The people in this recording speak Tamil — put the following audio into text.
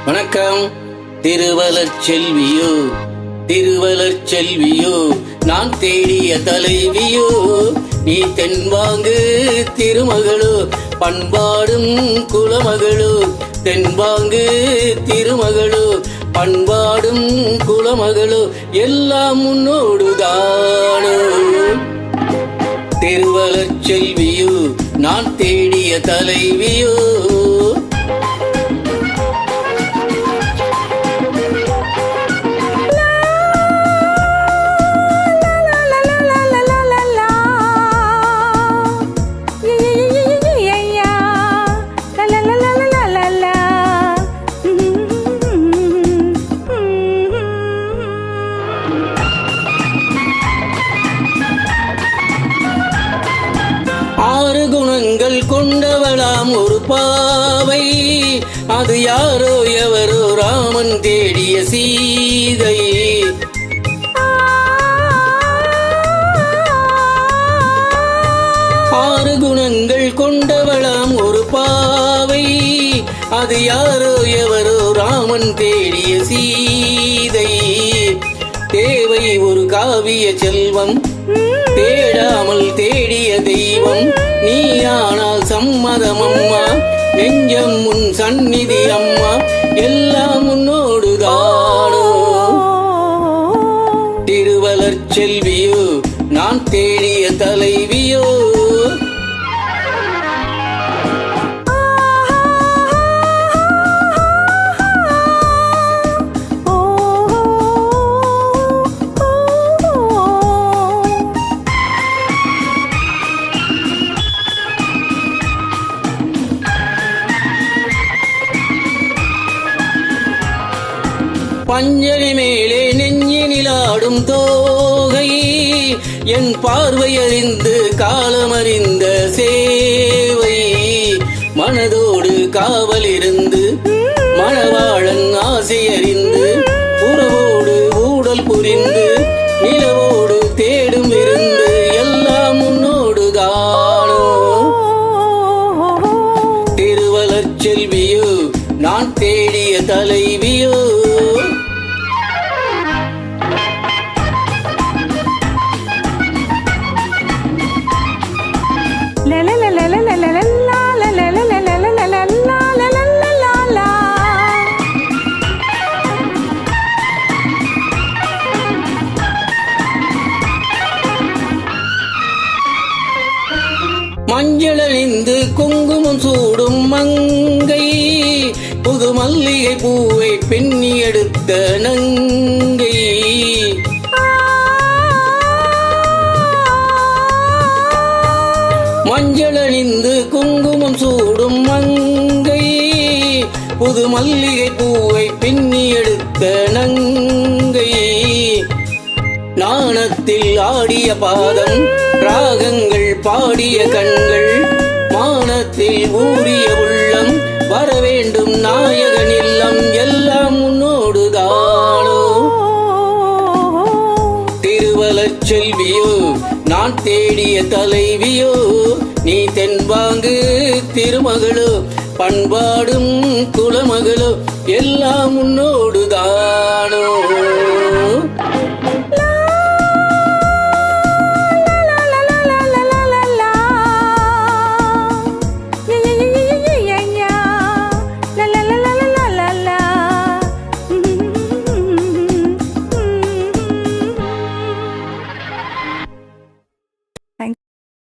வணக்கம். திருவளர் செல்வியோ திருவளர் செல்வியோ நான் தேடிய தலைவியோ, நீ தென்பாங்கு திருமகளோ பண்பாடும் குலமகளோ, தென்பாங்கு திருமகளோ பண்பாடும் குலமகளோ, எல்லாம் முன்னோடுதானோ. திருவளர் செல்வியோ நான் தேடிய தலைவியோ. ஆறு குணங்கள் கொண்டவளாம் ஒரு பாவை, அது யாரோ எவரோ ராமன் தேடிய சீதை. ஆறு குணங்கள் கொண்டவளாம் ஒரு பாவை, அது யாரோ எவரோ ராமன் தேடிய சீதை. தேவை ஒரு காவிய செல்வம், தேடாமல் தேடிய தெய்வம், நீயானால் சம்மதம் அம்மா, நெஞ்சம் உன் சந்நிதி அம்மா, எல்லாம் முன்னோடுதானோ. திருவளர் செல்வியோ நான் தேடிய தலைவியோ. பஞ்சனி மேலே நெஞ்சினிலாடும் தோகை, என் பார்வையறிந்து காலமறிந்த சேவை. மனதோடு காவலிருந்து மணவாளன் ஆசையறிந்து, உறவோடு ஊடல் புரிந்து நிலவோடு தேடும் இருந்து, எல்லாம் முன்னோடுதானோ. திருவளர் செல்வியோ நான் தேடிய தலைவியோ. மஞ்சளணிந்து குங்குமம் சூடும் மங்கை, புது மல்லிகை பூவை பின்னி எடுத்த நங்கை. மஞ்சளணிந்து குங்குமம் சூடும் மங்கை, புது மல்லிகை பூவை பின்னி எடுத்த நங்கை. நாணத்தில் ஆடிய பாதம், ராகங்கள் பாடிய கண்கள், மானத்தில் ஊறிய உள்ளம், வரவேண்டும் நாயகன் இல்லம், எல்லாம் முன்னோடுதானோ. திருவளர் செல்வியோ நான் தேடிய தலைவியோ, நீ தென்பாங்கு திருமகளோ பண்பாடும் குலமகளோ, எல்லாம் முன்னோடு